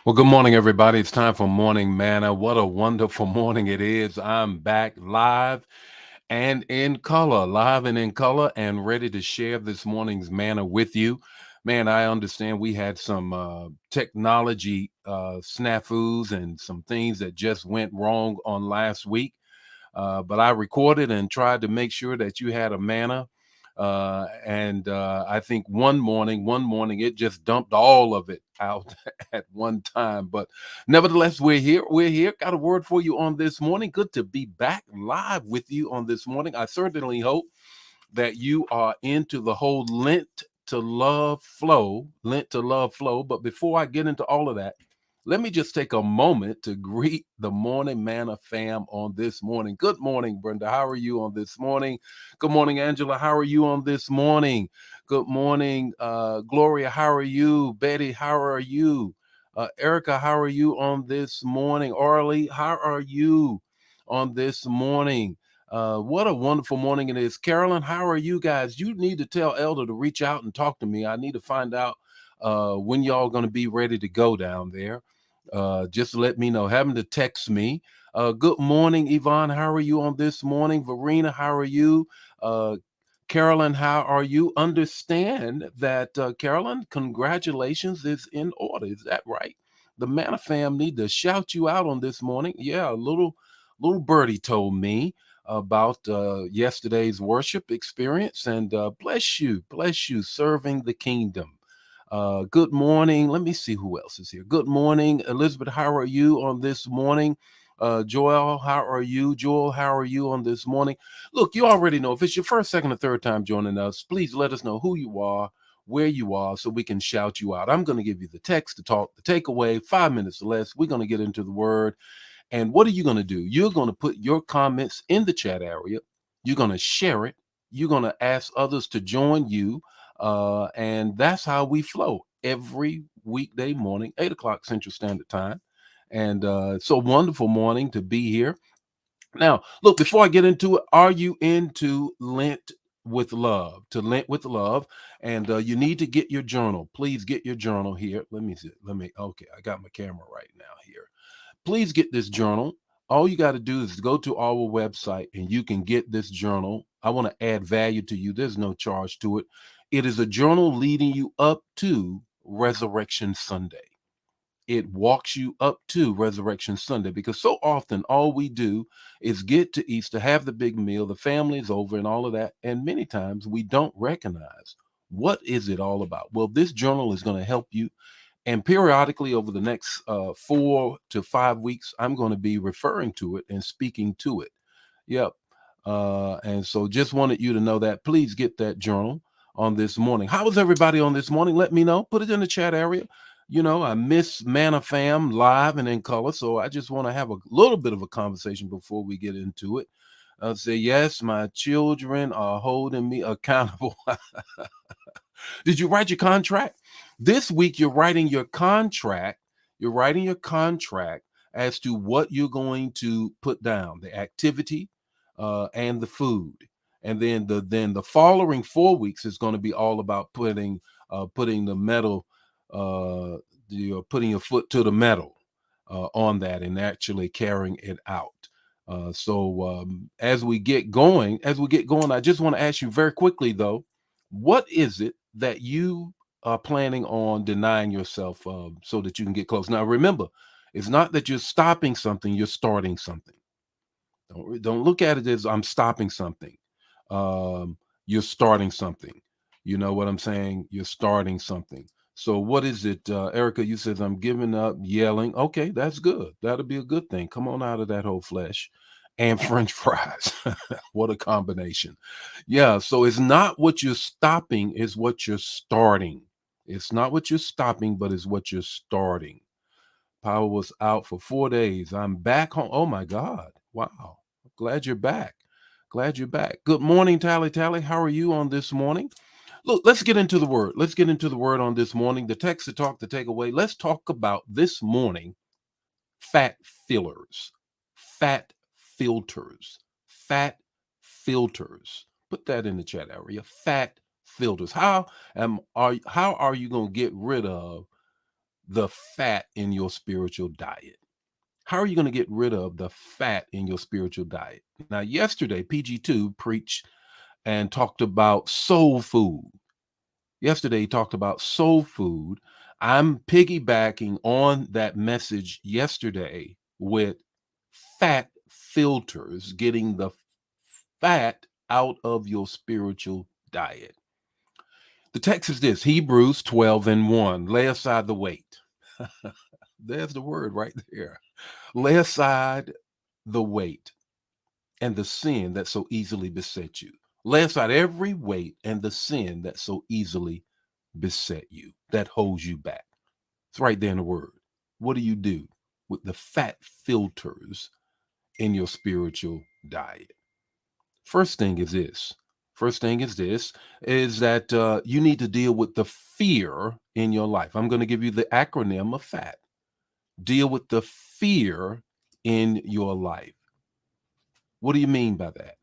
Well, good morning, everybody. It's time for Morning Manna. What a wonderful morning it is. I'm back live and in color, live and in color, and ready to share this morning's manna with you. Man, I understand we had some technology snafus and some things that just went wrong on last week. But I recorded and tried to make sure that you had a manna. And I think one morning, it just dumped all of it out at one time. But nevertheless, we're here. We're here. Got a word for you on this morning. Good to be back live with you on this morning. I certainly hope that you are into the whole Lent to love flow. But before I get into all of that, let me just take a moment to greet the Morning Manna fam on this morning. Good morning, Brenda. How are you on this morning? Good morning, Angela. How are you on this morning? Good morning, Gloria. How are you? Betty, how are you? Erica, how are you on this morning? Orly, how are you on this morning? What a wonderful morning it is. Carolyn, how are you guys? You need to tell Elder to reach out and talk to me. I need to find out when y'all going to be ready to go down there. Just let me know. Having to text me. Good morning, Yvonne. How are you on this morning? Verena, how are you? Uh, Carolyn, how are you? Understand that, Carolyn, congratulations is in order. Is that right? The Manna fam need to shout you out on this morning. Yeah, a little birdie told me about yesterday's worship experience, and bless you, serving the kingdom. Good morning. Let me see who else is here. Good morning, Elizabeth. How are you on this morning? Joel, how are you? Joel, how are you on this morning? Look, you already know if it's your first, second, or third time joining us, please let us know who you are, where you are, so we can shout you out. I'm going to give you the text to talk, the takeaway, 5 minutes or less. We're going to get into the word. And what are you going to do? You're going to put your comments in the chat area. You're going to share it. You're going to ask others to join you. And that's how we flow every weekday morning, 8 o'clock Central Standard Time. And it's a wonderful morning to be here. Now, look, before I get into it, are you into Lent with love? To Lent with love. And you need to get your journal. Please get your journal here. Let me see. Okay, I got my camera right now here. Please get this journal. All you got to do is go to our website and you can get this journal. I want to add value to you. There's no charge to it. It is a journal leading you up to Resurrection Sunday. It walks you up to Resurrection Sunday because so often all we do is get to Easter, have the big meal, the family's over, and all of that. And many times we don't recognize what is it all about. Well, this journal is going to help you, and periodically over the next 4 to 5 weeks, I'm going to be referring to it and speaking to it. Yep. And so just wanted you to know that. Please get that journal on this morning. How is everybody on this morning? Let me know. Put it in the chat area. You know, I miss Manna Fam live and in color. So I just want to have a little bit of a conversation before we get into it. I'll say, yes, my children are holding me accountable. Did you write your contract? This week, you're writing your contract. You're writing your contract as to what you're going to put down, the activity and the food. And then the following 4 weeks is going to be all about putting the metal, you're putting your foot to the metal on that and actually carrying it out. So as we get going, I just want to ask you very quickly though, what is it that you are planning on denying yourself so that you can get close? Now, remember, it's not that you're stopping something; you're starting something. Don't look at it as I'm stopping something. You're starting something. You know what I'm saying? You're starting something. So what is it, Erica? You said I'm giving up yelling. Okay, that's good. That'll be a good thing. Come on out of that whole flesh. And French fries. What a combination. Yeah. So it's not what you're stopping, is what you're starting. It's not what you're stopping, but it's what you're starting. Power was out for 4 days. I'm back home. Oh my God. Wow. Glad you're back. Glad you're back. Good morning, Tally Tally. How are you on this morning? Look, let's get into the word. Let's get into the word on this morning. The text to talk, the takeaway. Let's talk about this morning fat fillers, fat filters, fat filters. Put that in the chat area. Fat filters. How are you going to get rid of the fat in your spiritual diet? How are you going to get rid of the fat in your spiritual diet? Now, yesterday, PG2 preached and talked about soul food. Yesterday, he talked about soul food. I'm piggybacking on that message yesterday with fat filters, getting the fat out of your spiritual diet. The text is this: Hebrews 12 and 1. Lay aside the weight. There's the word right there. Lay aside the weight and the sin that so easily beset you. Lay aside every weight and the sin that so easily beset you, that holds you back. It's right there in the word. What do you do with the fat filters in your spiritual diet? First thing is this. First thing is this, is that you need to deal with the fear in your life. I'm going to give you the acronym of FAT. Deal with the fear in your life. What do you mean by that?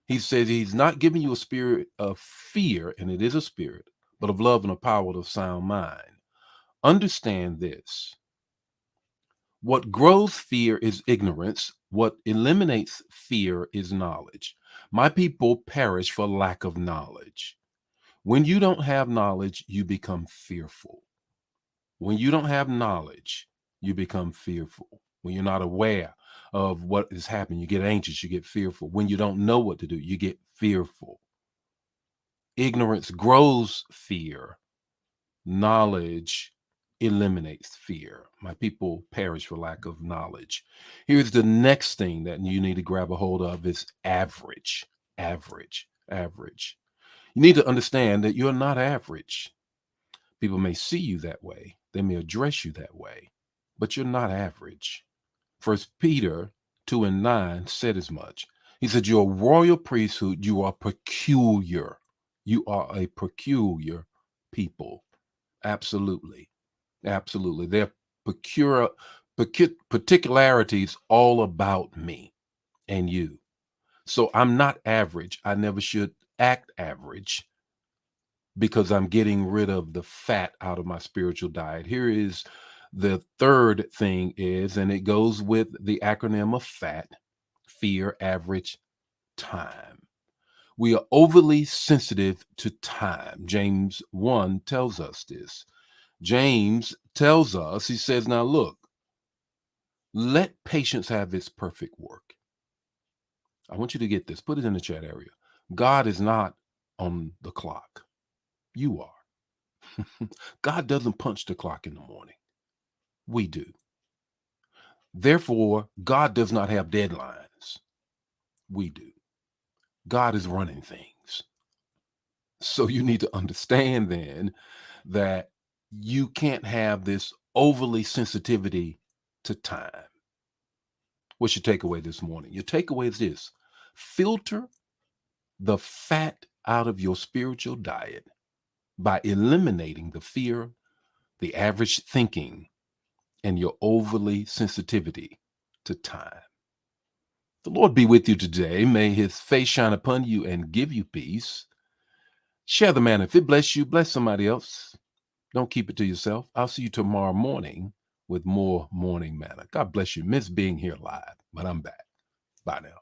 He says he's not giving you a spirit of fear, and it is a spirit, but of love and a power of sound mind. Understand this. What grows fear is ignorance. What eliminates fear is knowledge. My people perish for lack of knowledge. When you don't have knowledge, you become fearful. When you don't have knowledge, you become fearful. When you're not aware of what is happening, you get anxious, you get fearful. When you don't know what to do, you get fearful. Ignorance grows fear. Knowledge eliminates fear. My people perish for lack of knowledge. Here's the next thing that you need to grab a hold of is average. Average. Average. You need to understand that you're not average. People may see you that way. They may address you that way, but you're not average. First Peter 2 and 9 said as much. He said, you're a royal priesthood. You are peculiar. You are a peculiar people. Absolutely. Absolutely. There are particularities all about me and you. So I'm not average. I never should act average because I'm getting rid of the fat out of my spiritual diet. Here is the third thing is, and it goes with the acronym of FAT, fear, average, time. We are overly sensitive to time. James 1 tells us this. James tells us, he says, now look, let patience have its perfect work. I want you to get this. Put it in the chat area. God is not on the clock. You are. God doesn't punch the clock in the morning. We do. Therefore, God does not have deadlines. We do. God is running things. So you need to understand then that you can't have this overly sensitivity to time. What's your takeaway this morning? Your takeaway is this: filter the fat out of your spiritual diet by eliminating the fear, the average thinking, and your overly sensitivity to time. The Lord be with you today. May his face shine upon you and give you peace. Share the manna. If it bless you, bless somebody else. Don't keep it to yourself. I'll see you tomorrow morning with more morning manna. God bless you. Miss being here live, but I'm back. Bye now.